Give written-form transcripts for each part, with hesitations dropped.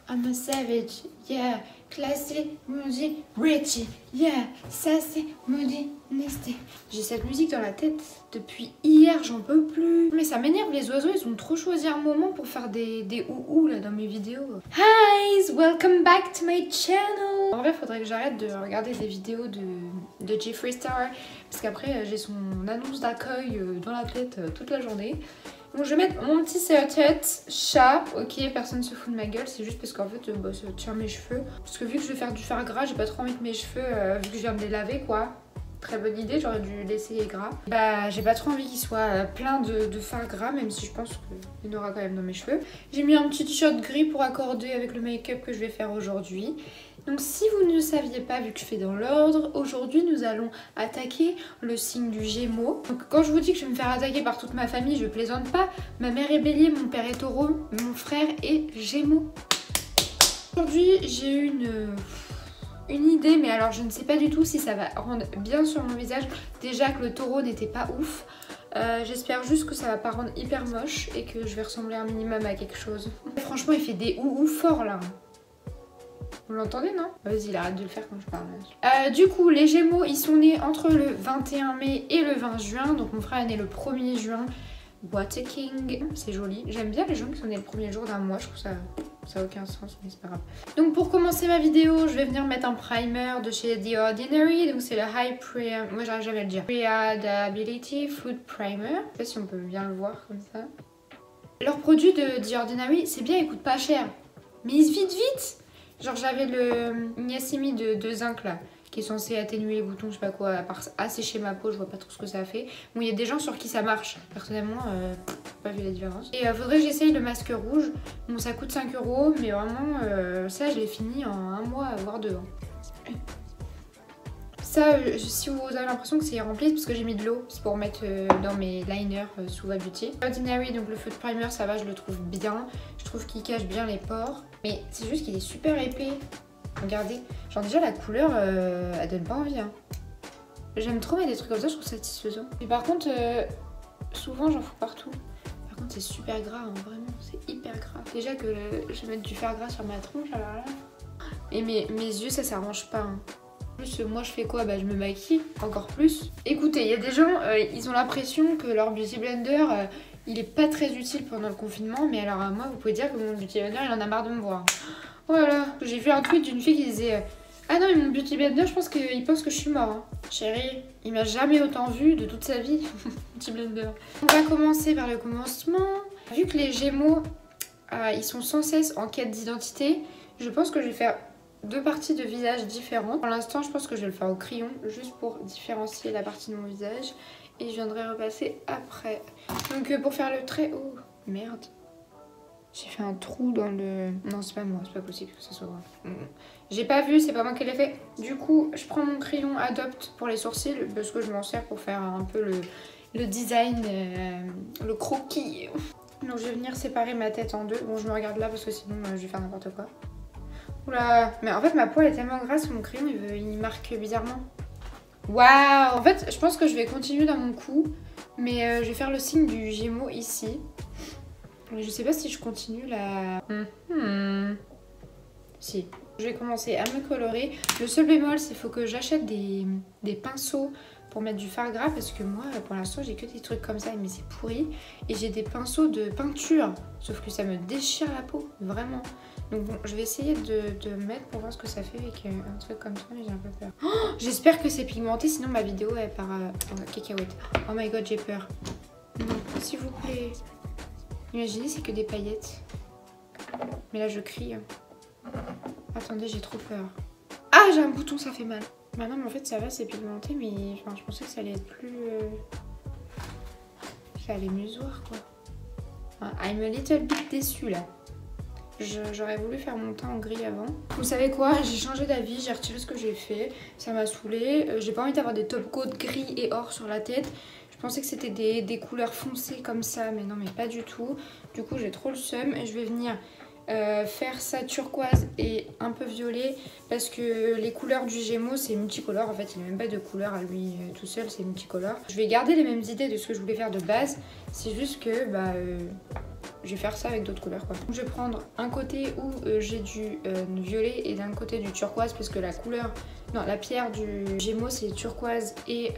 I'm a savage, yeah. Classé, Moody, Richie, yeah. Ça c'est Moody, Nesté. J'ai cette musique dans la tête depuis hier, j'en peux plus. Mais ça m'énerve, les oiseaux, ils ont trop choisi un moment pour faire des ou là dans mes vidéos. Hi, welcome back to my channel. En vrai, faudrait que j'arrête de regarder des vidéos de Jeffree Star. Parce qu'après, j'ai son annonce d'accueil dans la tête toute la journée. Donc je vais mettre mon petit tête chat, ok, personne se fout de ma gueule, c'est juste parce qu'en fait bah, ça tient mes cheveux. Parce que vu que je vais faire du fard gras, j'ai pas trop envie de mes cheveux vu que je viens de les laver quoi. Très bonne idée, j'aurais dû laisser les gras. Bah j'ai pas trop envie qu'ils soient plein de fard gras, même si je pense qu'il y en aura quand même dans mes cheveux. J'ai mis un petit t-shirt gris pour accorder avec le make-up que je vais faire aujourd'hui. Donc si vous ne saviez pas, vu que je fais dans l'ordre, aujourd'hui nous allons attaquer le signe du Gémeaux. Donc quand je vous dis que je vais me faire attaquer par toute ma famille, je plaisante pas. Ma mère est Bélier, mon père est Taureau, mon frère est Gémeaux. Aujourd'hui j'ai eu une idée, mais alors je ne sais pas du tout si ça va rendre bien sur mon visage. Déjà que le Taureau n'était pas ouf. J'espère juste que ça va pas rendre hyper moche et que je vais ressembler un minimum à quelque chose. Franchement il fait des ou forts là. Vous l'entendez, non? Vas-y, il arrête de le faire quand je parle. Du coup, les Gémeaux, ils sont nés entre le 21 mai et le 20 juin. Donc mon frère est né le 1er juin. What a king. C'est joli. J'aime bien les gens qui sont nés le premier jour d'un mois. Je trouve ça n'a aucun sens, mais c'est pas grave. Donc pour commencer ma vidéo, je vais venir mettre un primer de chez The Ordinary. Donc c'est le High Pre... Moi, j'arrive jamais à le dire. Pre-Adaptability Food Primer. Je sais pas si on peut bien le voir comme ça. Leur produit de The Ordinary, c'est bien, il coûte pas cher. Mais il se vide vite. Genre j'avais le Niacinamide de zinc là, qui est censé atténuer les boutons, je sais pas quoi, à part assécher ma peau, je vois pas trop ce que ça a fait. Bon, il y a des gens sur qui ça marche, personnellement, pas vu la différence. Et faudrait que j'essaye le masque rouge. Bon, ça coûte 5 €, mais vraiment, ça je l'ai fini en un mois, voire 2 ans. Ça, si vous avez l'impression que c'est rempli, c'est parce que j'ai mis de l'eau. C'est pour mettre dans mes liners sous Huda Beauty. Ordinary, donc le Food Primer, ça va, je le trouve bien. Je trouve qu'il cache bien les pores. Mais c'est juste qu'il est super épais. Regardez. Genre déjà, la couleur, elle donne pas envie. Hein. J'aime trop mettre des trucs comme ça, je trouve ça satisfaisant. Et par contre, souvent, j'en fous partout. Par contre, c'est super gras, hein, vraiment. C'est hyper gras. Déjà que je vais mettre du fer gras sur ma tronche, alors là. Et mes yeux, ça s'arrange pas. Hein. Plus moi je fais quoi? Bah je me maquille encore plus. Écoutez, il y a des gens, ils ont l'impression que leur beauty blender il est pas très utile pendant le confinement, mais alors moi vous pouvez dire que mon beauty blender il en a marre de me voir. Voilà, j'ai vu un tweet d'une fille qui disait ah non mais mon beauty blender je pense qu'il pense que je suis mort. Hein. Chérie, il m'a jamais autant vu de toute sa vie, beauty blender. On va commencer par le commencement. Vu que les Gémeaux ils sont sans cesse en quête d'identité, je pense que je vais faire deux parties de visage différentes. Pour l'instant, je pense que je vais le faire au crayon, juste pour différencier la partie de mon visage. Et je viendrai repasser après. Donc pour faire le trait... Oh, merde. J'ai fait un trou dans le... Non, c'est pas moi, c'est pas possible que ça soit vrai. J'ai pas vu, c'est pas moi qui l'ai fait. Du coup, je prends mon crayon Adopt pour les sourcils, parce que je m'en sers pour faire un peu le design, le croquis. Donc je vais venir séparer ma tête en deux. Bon, je me regarde là, parce que sinon je vais faire n'importe quoi. Oula, mais en fait ma peau elle est tellement grasse, mon crayon il marque bizarrement. Waouh! En fait je pense que je vais continuer dans mon cou, mais je vais faire le signe du Gémeaux ici. Mais je sais pas si je continue là. Si. Je vais commencer à me colorer. Le seul bémol c'est qu'il faut que j'achète des pinceaux pour mettre du fard gras, parce que moi pour l'instant j'ai que des trucs comme ça mais c'est pourri. Et j'ai des pinceaux de peinture, sauf que ça me déchire la peau, vraiment. Donc bon, je vais essayer de mettre pour voir ce que ça fait avec un truc comme ça, mais j'ai un peu peur. Oh, j'espère que c'est pigmenté, sinon ma vidéo elle part en cacahuète. Oh my god, j'ai peur. Non, s'il vous plaît. Imaginez, c'est que des paillettes. Mais là, je crie. Attendez, j'ai trop peur. Ah, j'ai un bouton, ça fait mal. Bah non, mais en fait, ça va, c'est pigmenté, mais enfin, je pensais que ça allait être plus... Ça allait mieux se voir, quoi. Enfin, I'm a little bit déçue, là. J'aurais voulu faire mon teint en gris avant. Vous savez quoi? J'ai changé d'avis, j'ai retiré ce que j'ai fait. Ça m'a saoulée. J'ai pas envie d'avoir des top coats gris et or sur la tête. Je pensais que c'était des couleurs foncées comme ça, mais non, mais pas du tout. Du coup, j'ai trop le seum et je vais venir faire ça turquoise et un peu violet, parce que les couleurs du Gémeaux c'est multicolore. En fait, il n'y a même pas de couleur à lui tout seul, c'est multicolore. Je vais garder les mêmes idées de ce que je voulais faire de base. C'est juste que je vais faire ça avec d'autres couleurs quoi. Donc, je vais prendre un côté où j'ai du violet et d'un côté du turquoise parce que la couleur, non la pierre du Gémeaux c'est turquoise et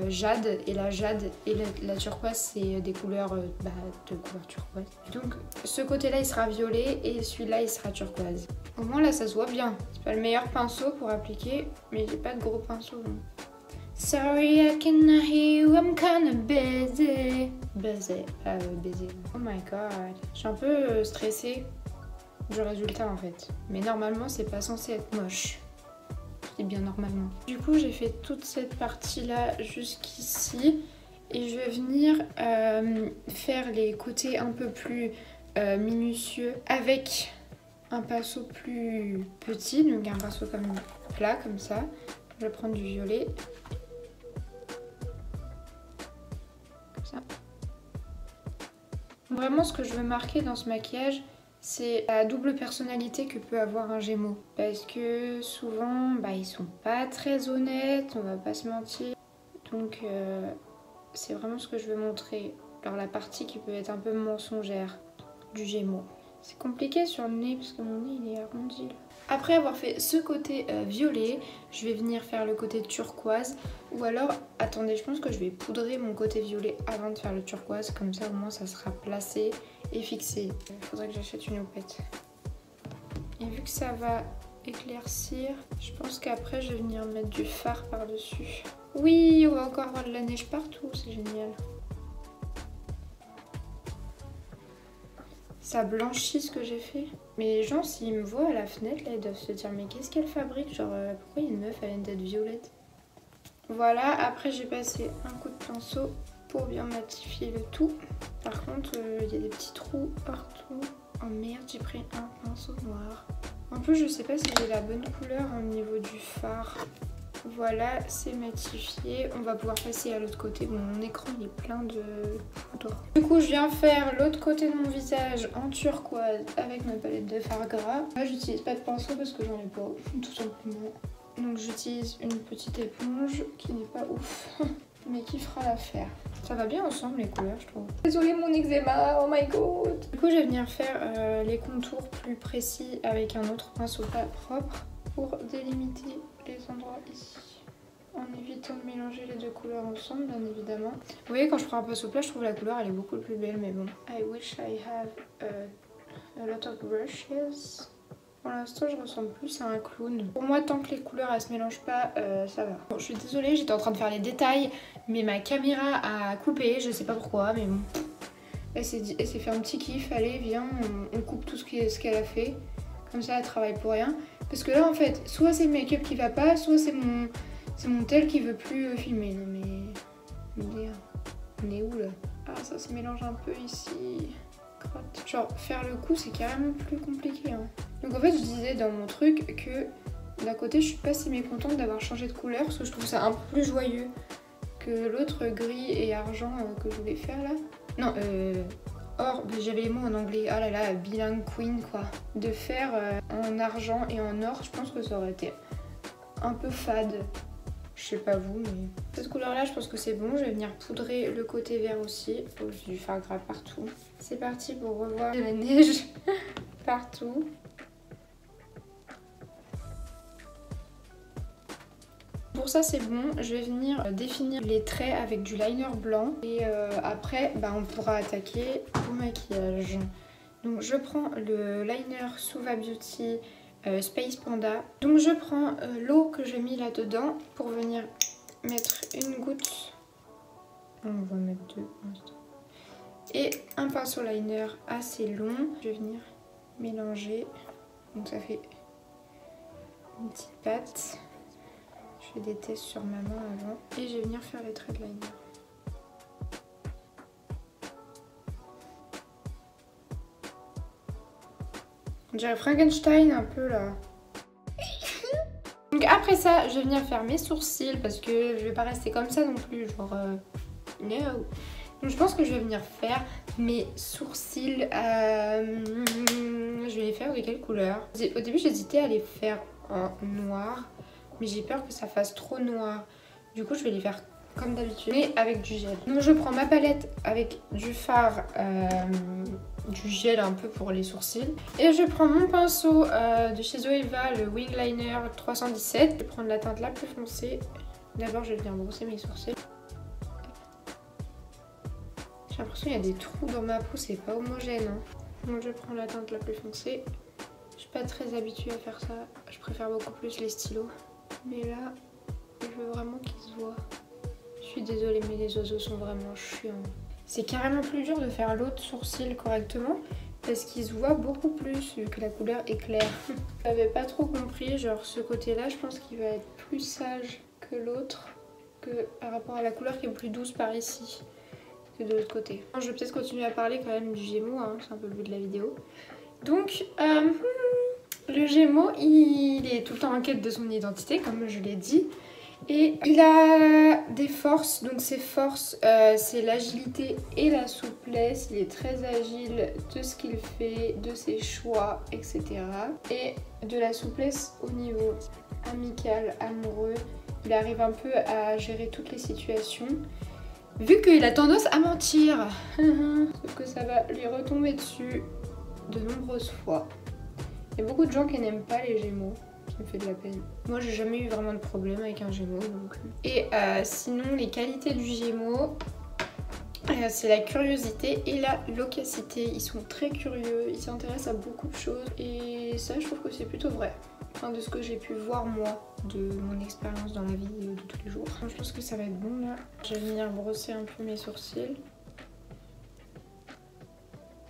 jade, et la jade et la turquoise c'est des couleurs de couleur turquoise. Donc ce côté là il sera violet et celui-là il sera turquoise. Au moins là ça se voit bien. C'est pas le meilleur pinceau pour appliquer, mais j'ai pas de gros pinceau. Donc. Sorry, I cannot hear you, I'm kinda busy. Busy. Oh my god. Je suis un peu stressée du résultat en fait. Mais normalement, c'est pas censé être moche. Je dis bien normalement. Du coup, j'ai fait toute cette partie-là jusqu'ici. Et je vais venir faire les côtés un peu plus minutieux avec un pinceau plus petit. Donc un pinceau comme plat, comme ça. Je vais prendre du violet. Vraiment ce que je veux marquer dans ce maquillage, c'est la double personnalité que peut avoir un Gémeaux. Parce que souvent, ils sont pas très honnêtes, on va pas se mentir. Donc c'est vraiment ce que je veux montrer. Alors la partie qui peut être un peu mensongère du Gémeaux. C'est compliqué sur le nez parce que mon nez il est arrondi. Après avoir fait ce côté violet, je vais venir faire le côté turquoise. Ou alors, attendez, je pense que je vais poudrer mon côté violet avant de faire le turquoise. Comme ça au moins ça sera placé et fixé. Il faudrait que j'achète une houppette. Et vu que ça va éclaircir, je pense qu'après je vais venir mettre du fard par-dessus. Oui, on va encore avoir de la neige partout, c'est génial. Ça blanchit ce que j'ai fait. Mais les gens, s'ils me voient à la fenêtre, là, ils doivent se dire mais qu'est-ce qu'elle fabrique? Genre, pourquoi une meuf, elle vient d'être violette? Voilà, après j'ai passé un coup de pinceau pour bien matifier le tout. Par contre, il y a des petits trous partout. Oh merde, j'ai pris un pinceau noir. En plus, je sais pas si j'ai la bonne couleur au niveau du fard. Voilà, c'est matifié. On va pouvoir passer à l'autre côté. Bon, mon écran il est plein de poudre. Du coup, je viens faire l'autre côté de mon visage en turquoise avec ma palette de fard gras. Là, j'utilise pas de pinceau parce que j'en ai pas, tout simplement. Donc, j'utilise une petite éponge qui n'est pas ouf, mais qui fera l'affaire. Ça va bien ensemble les couleurs, je trouve. Désolée mon eczéma, oh my god. Du coup, je vais venir faire les contours plus précis avec un autre pinceau pas propre pour délimiter les endroits ici, en évitant de mélanger les deux couleurs ensemble, bien évidemment. Vous voyez, quand je prends un pinceau plat, je trouve la couleur elle est beaucoup plus belle, mais bon. I wish I have a lot of brushes. Pour l'instant, je ressemble plus à un clown. Pour moi, tant que les couleurs elles se mélangent pas, ça va. Bon, je suis désolée, j'étais en train de faire les détails, mais ma caméra a coupé, je sais pas pourquoi, mais bon. Elle s'est fait un petit kiff, allez, viens, on coupe tout ce qu'elle a fait. Comme ça, elle travaille pour rien. Parce que là, en fait, soit c'est le make-up qui va pas, soit c'est mon tel qui veut plus filmer. Non mais... On est où là? Ah, ça se mélange un peu ici. Crotte. Genre, faire le coup, c'est carrément plus compliqué. Hein. Donc en fait, je disais dans mon truc que d'un côté, je suis pas si mécontente d'avoir changé de couleur. Parce que je trouve ça un peu plus joyeux que l'autre gris et argent que je voulais faire là. Non, or, j'avais les mots en anglais, ah là là, bilingue queen quoi. De faire en argent et en or, je pense que ça aurait été un peu fade. Je sais pas vous, mais... Cette couleur là, je pense que c'est bon. Je vais venir poudrer le côté vert aussi. Il faut du fard gras partout. C'est parti pour revoir la neige partout. Pour ça c'est bon, je vais venir définir les traits avec du liner blanc et après on pourra attaquer au maquillage. Donc je prends le liner Suva Beauty Space Panda. Donc je prends l'eau que j'ai mis là dedans pour venir mettre une goutte. On va mettre deux. Et un pinceau liner assez long. Je vais venir mélanger. Donc ça fait une petite pâte. Je fais des tests sur ma main avant et je vais venir faire les traits de liner. On dirait Frankenstein un peu là. Donc après ça, je vais venir faire mes sourcils parce que je vais pas rester comme ça non plus, genre no. Donc je pense que je vais venir faire mes sourcils. Je vais les faire de quelle couleur? Au début j'hésitais à les faire en noir. Mais j'ai peur que ça fasse trop noir. Du coup, je vais les faire comme d'habitude, mais avec du gel. Donc, je prends ma palette avec du fard du gel un peu pour les sourcils. Et je prends mon pinceau de chez Zoeva, le Wing Liner 317. Je vais prendre la teinte la plus foncée. D'abord, je vais venir brosser mes sourcils. J'ai l'impression qu'il y a des trous dans ma peau, c'est pas homogène. Hein. Donc je prends la teinte la plus foncée. Je suis pas très habituée à faire ça. Je préfère beaucoup plus les stylos. Mais là, je veux vraiment qu'ils se voient. Je suis désolée, mais les oiseaux sont vraiment chiants. C'est carrément plus dur de faire l'autre sourcil correctement parce qu'il se voit beaucoup plus vu que la couleur est claire. J'avais pas trop compris, genre ce côté-là, je pense qu'il va être plus sage que l'autre, que par rapport à la couleur qui est plus douce par ici que de l'autre côté. Je vais peut-être continuer à parler quand même du Gémeaux, hein, c'est un peu le but de la vidéo. Donc, le Gémeaux, il est tout le temps en quête de son identité, comme je l'ai dit. Et il a des forces, donc ses forces, c'est l'agilité et la souplesse. Il est très agile de ce qu'il fait, de ses choix, etc. Et de la souplesse au niveau amical, amoureux. Il arrive un peu à gérer toutes les situations. Vu qu'il a tendance à mentir, sauf que ça va lui retomber dessus de nombreuses fois. Il y a beaucoup de gens qui n'aiment pas les Gémeaux. Ça me fait de la peine. Moi j'ai jamais eu vraiment de problème avec un Gémeaux donc. Et sinon les qualités du Gémeaux, c'est la curiosité et la loquacité. Ils sont très curieux, ils s'intéressent à beaucoup de choses et ça je trouve que c'est plutôt vrai. Enfin, de ce que j'ai pu voir moi, de mon expérience dans la vie de tous les jours. Je pense que ça va être bon là. Je vais venir brosser un peu mes sourcils.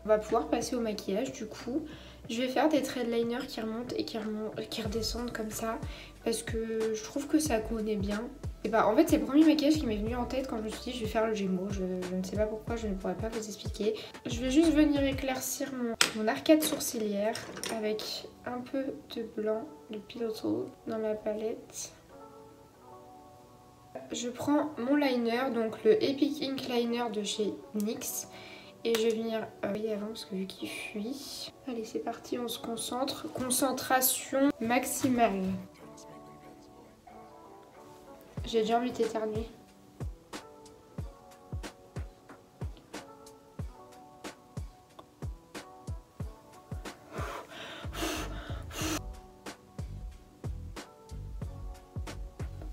On va pouvoir passer au maquillage du coup. Je vais faire des traits de liner qui remontent et qui redescendent comme ça parce que je trouve que ça connaît bien. Et bah en fait c'est le premier maquillage qui m'est venu en tête quand je me suis dit je vais faire le Gémeaux. Je ne sais pas pourquoi, je ne pourrais pas vous expliquer. Je vais juste venir éclaircir mon arcade sourcilière avec un peu de blanc de Piloto dans ma palette. Je prends mon liner, donc le Epic Ink Liner de chez NYX. Et je vais venir avant parce que vu qu'il fuit. Allez c'est parti, on se concentre. Concentration maximale. J'ai déjà envie d'éternuer.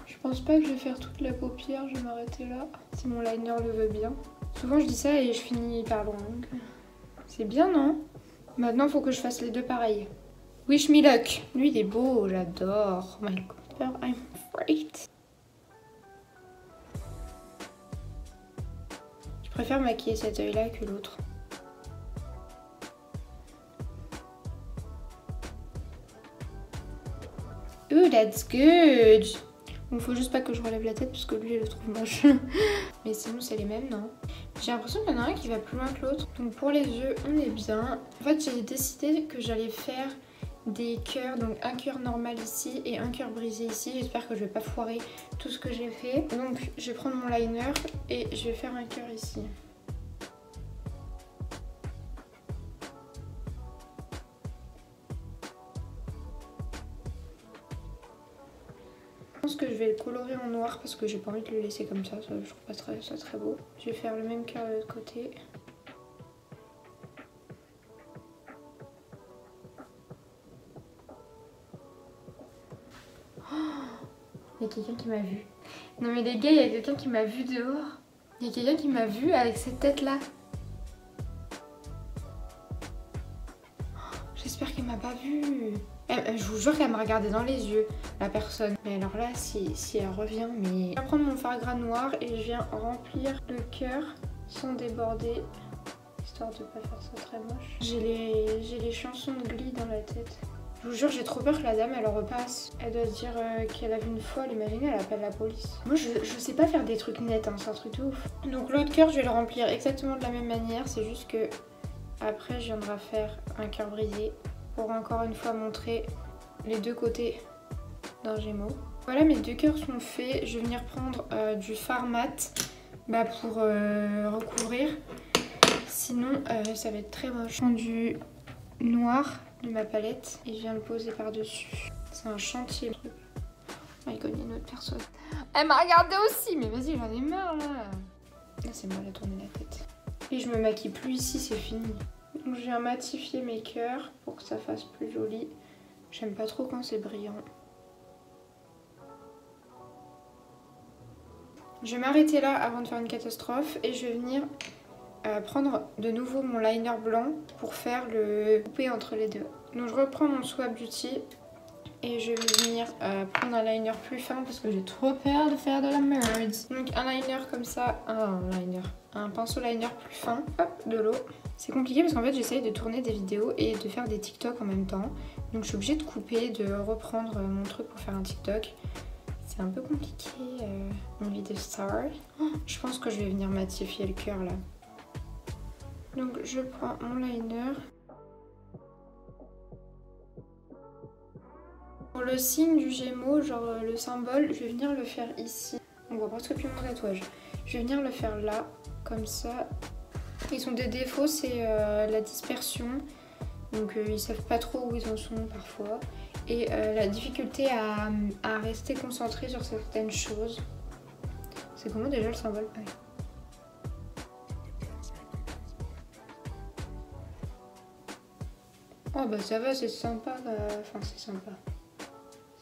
Je pense pas que je vais faire toute la paupière, je vais m'arrêter là. Si mon liner le veut bien. Souvent je dis ça et je finis par loin. C'est bien non? Maintenant il faut que je fasse les deux pareils. Wish me luck. Lui il est beau, j'adore. Oh my god, I'm afraid. Je préfère maquiller cet œil là que l'autre. Oh that's good. Bon, faut juste pas que je relève la tête parce que lui, je le trouve moche. Mais sinon, c'est les mêmes, non? J'ai l'impression qu'il y en a un qui va plus loin que l'autre. Donc pour les yeux, on est bien. En fait, j'ai décidé que j'allais faire des cœurs. Donc un cœur normal ici et un cœur brisé ici. J'espère que je vais pas foirer tout ce que j'ai fait. Donc je vais prendre mon liner et je vais faire un cœur ici. Je pense que je vais le colorer en noir parce que j'ai pas envie de le laisser comme ça, je trouve pas ça très beau. Je vais faire le même cœur de l'autre côté. Oh, il y a quelqu'un qui m'a vu. Non mais les gars, il y a quelqu'un qui m'a vu dehors. Il y a quelqu'un qui m'a vu avec cette tête là. J'espère qu'elle m'a pas vu. Je vous jure qu'elle m'a regardé dans les yeux, la personne. Mais alors là, si elle revient, mais... Je vais prendre mon fard gras noir et je viens remplir le cœur sans déborder, histoire de pas faire ça très moche. J'ai les chansons de Glee dans la tête. Je vous jure, j'ai trop peur que la dame, elle repasse. Elle doit se dire qu'elle a vu une folle. Imaginez, elle appelle la police. Moi, je sais pas faire des trucs nets, hein, c'est un truc de ouf. Donc l'autre cœur, je vais le remplir exactement de la même manière. C'est juste que après, je viendrai faire un cœur brisé pour encore une fois montrer les deux côtés d'un Gémeaux. Voilà, mes deux cœurs sont faits. Je vais venir prendre du fard mat pour recouvrir. Sinon, ça va être très moche. Je prends du noir de ma palette et je viens le poser par-dessus. C'est un chantier. Oh my god, il y a une autre personne. Elle m'a regardé aussi, mais vas-y, j'en ai marre là. Là, c'est moi, elle a tourné la tête. Et je me maquille plus ici, c'est fini. Donc je viens matifier mes cœurs pour que ça fasse plus joli. J'aime pas trop quand c'est brillant. Je vais m'arrêter là avant de faire une catastrophe et je vais venir prendre de nouveau mon liner blanc pour faire le coupé entre les deux. Donc je reprends mon Swap Beauty et je vais venir prendre un liner plus fin parce que j'ai trop peur de faire de la merde. Donc un liner comme ça, un pinceau liner plus fin, hop, de l'eau. C'est compliqué parce qu'en fait j'essaye de tourner des vidéos et de faire des TikTok en même temps. Donc je suis obligée de couper, de reprendre mon truc pour faire un TikTok. C'est un peu compliqué, une vie de star. Oh, je pense que je vais venir matifier le cœur là. Donc je prends mon liner. Pour le signe du Gémeaux, genre le symbole, je vais venir le faire ici. On voit presque plus mon tatouage. Je vais venir le faire là, comme ça. Ils ont des défauts, c'est la dispersion. Donc ils savent pas trop où ils en sont parfois. Et la difficulté à rester concentré sur certaines choses. C'est comment déjà le symbole? Ah oui. Oh bah ça va, c'est sympa. Enfin c'est sympa.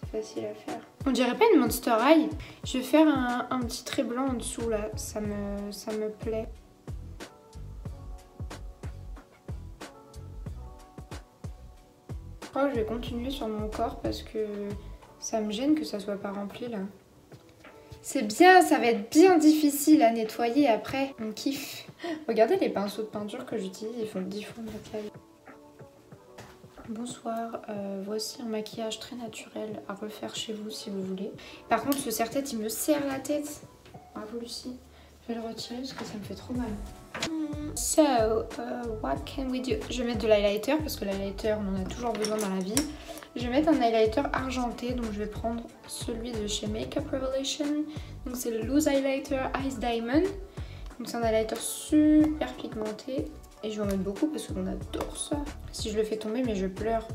C'est facile à faire. On dirait pas une Monster High. Je vais faire un petit trait blanc en dessous là. Ça me plaît. Je crois que je vais continuer sur mon corps parce que ça me gêne que ça soit pas rempli là. C'est bien, ça va être bien difficile à nettoyer après. On kiffe. Regardez les pinceaux de peinture que j'utilise, ils font 10 fois ma taille. Bonsoir, voici un maquillage très naturel à refaire chez vous si vous voulez. Par contre ce serre-tête il me serre la tête. Bravo Lucie. Je vais le retirer parce que ça me fait trop mal. So, what can we do? Je vais mettre de l'highlighter parce que l'highlighter on en a toujours besoin dans la vie. Je vais mettre un highlighter argenté, donc je vais prendre celui de chez Makeup Revelation. Donc c'est le Loose Highlighter Ice Diamond. Donc c'est un highlighter super pigmenté. Et je vais en mettre beaucoup parce qu'on adore ça. Si je le fais tomber, mais je pleure.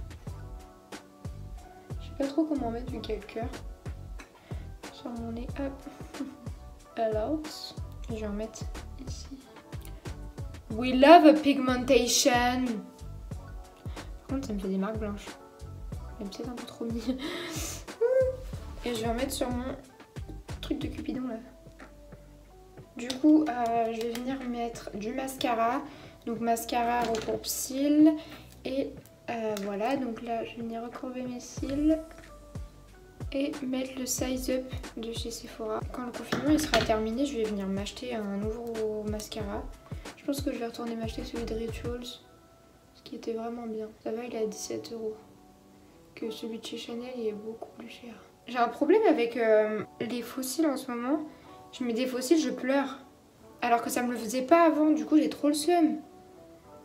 Je sais pas trop comment mettre vu qu'il y a le cœur. Sur mon nez, hop. Alors, je vais en mettre ici. We love a pigmentation. Par contre, ça me fait des marques blanches. J'ai peut-être un peu trop mis. Et je vais en mettre sur mon truc de Cupidon là. Du coup, je vais venir mettre du mascara. Donc mascara, recourbe cils. Et voilà, donc là, je vais venir recourber mes cils. Et mettre le Size Up de chez Sephora. Quand le confinement il sera terminé, je vais venir m'acheter un nouveau mascara. Je pense que je vais retourner m'acheter celui de Rituals. Ce qui était vraiment bien. Ça va, il est à 17 €. Que celui de chez Chanel, il est beaucoup plus cher. J'ai un problème avec les faux cils en ce moment. Je mets des faux cils, je pleure. Alors que ça me le faisait pas avant, du coup j'ai trop le seum.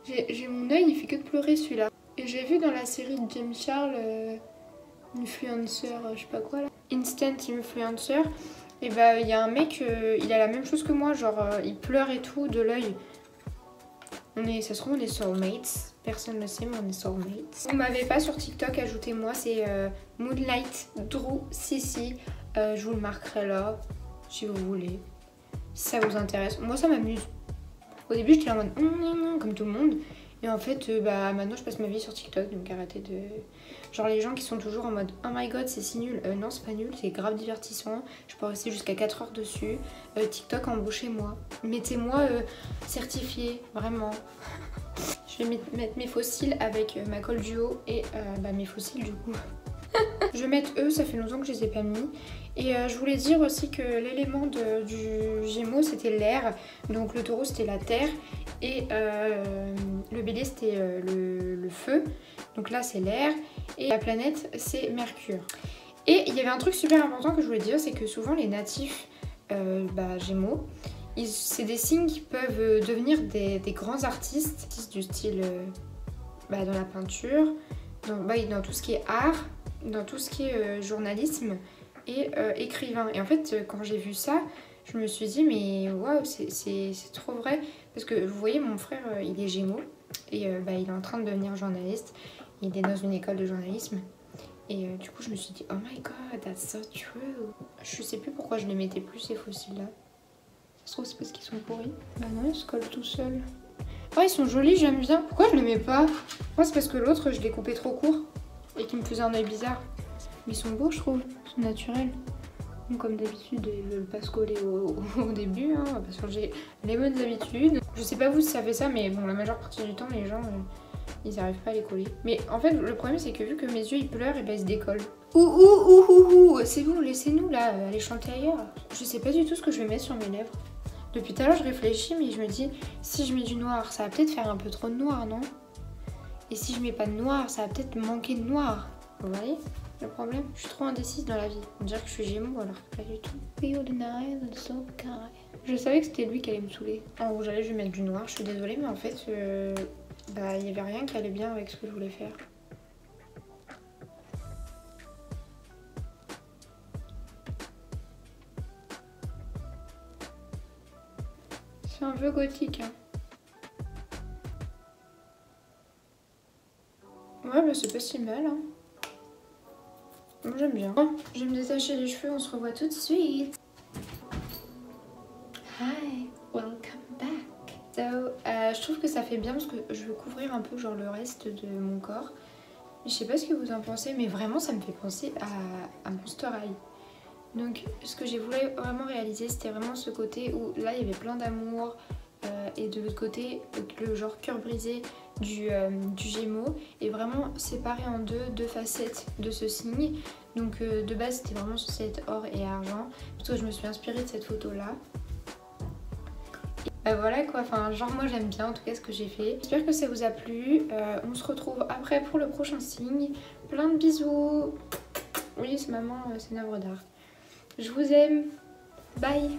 J'ai mon œil, il fait que de pleurer celui-là. Et j'ai vu dans la série de James Charles, influencer, je sais pas quoi là, Instant Influencer, et bah il y a un mec, il a la même chose que moi, genre il pleure et tout de l'œil. Ça se trouve on est soulmates, personne ne le sait mais on est soulmates. Vous m'avez pas sur TikTok, ajoutez-moi, c'est Moonlight Drew Sissi, je vous le marquerai là, si vous voulez, si ça vous intéresse. Moi ça m'amuse. Au début j'étais en mode comme tout le monde. Et en fait bah maintenant je passe ma vie sur TikTok, donc arrêtez de... Genre les gens qui sont toujours en mode oh my god c'est si nul. Non c'est pas nul, c'est grave divertissant. Je peux rester jusqu'à 4 heures dessus. TikTok embauchez-moi. Mettez-moi certifié, vraiment. Je vais mettre mes fossiles avec ma colle duo et bah, mes fossiles du coup. Je vais mettre eux, ça fait longtemps que je les ai pas mis. Et je voulais dire aussi que l'élément du Gémeaux c'était l'air, donc le taureau c'était la terre et le bélier c'était le feu, donc là c'est l'air et la planète c'est Mercure. Et il y avait un truc super important que je voulais dire, c'est que souvent les natifs Gémeaux, c'est des signes qui peuvent devenir des grands artistes du style dans la peinture, dans tout ce qui est art, dans tout ce qui est journalisme et écrivain. Et en fait quand j'ai vu ça, je me suis dit mais waouh c'est trop vrai, parce que vous voyez mon frère il est Gémeaux et il est en train de devenir journaliste, il est dans une école de journalisme et du coup je me suis dit oh my god that's so true. Je sais plus pourquoi je les mettais plus ces fossiles là, ça se trouve c'est parce qu'ils sont pourris. Bah non ils se collent tout seuls. Oh, ils sont jolis, j'aime bien. Pourquoi je les mets pas? Moi, c'est parce que l'autre, je l'ai coupé trop court et qu'il me faisait un œil bizarre. Mais ils sont beaux, je trouve. Ils sont naturels. Donc, comme d'habitude, ils veulent pas se coller au début, hein, parce que j'ai les bonnes habitudes. Je sais pas vous si ça fait ça, mais bon, la majeure partie du temps, les gens, ils arrivent pas à les coller. Mais en fait, le problème, c'est que vu que mes yeux, ils pleurent, et ben ils se décollent. Ouh, c'est bon, laissez-nous là, aller chanter ailleurs. Je sais pas du tout ce que je vais mettre sur mes lèvres. Depuis tout à l'heure, je réfléchis, mais je me dis, si je mets du noir, ça va peut-être faire un peu trop de noir, non? Et si je mets pas de noir, ça va peut-être manquer de noir. Vous voyez le problème? Je suis trop indécise dans la vie. On dirait que je suis Gémeaux alors que pas du tout. Je savais que c'était lui qui allait me saouler. En rouge à lèvres, je vais mettre du noir. Je suis désolée, mais en fait, bah, il n'y avait rien qui allait bien avec ce que je voulais faire. C'est un peu gothique, hein. Ouais, bah c'est pas si mal, hein. Moi j'aime bien. Bon, je vais me détacher les cheveux, on se revoit tout de suite. Hi, welcome back. So, je trouve que ça fait bien parce que je veux couvrir un peu genre le reste de mon corps. Je sais pas ce que vous en pensez, mais vraiment ça me fait penser à Monster High. Donc ce que j'ai voulu vraiment réaliser, c'était vraiment ce côté où là il y avait plein d'amour et de l'autre côté le genre cœur brisé du Gémeaux est vraiment séparé en deux facettes de ce signe. Donc de base c'était vraiment censé être or et argent, parce que je me suis inspirée de cette photo là. Et voilà quoi, enfin genre moi j'aime bien en tout cas ce que j'ai fait. J'espère que ça vous a plu, on se retrouve après pour le prochain signe. Plein de bisous. Oui c'est maman, c'est une œuvre d'art. Je vous aime, bye.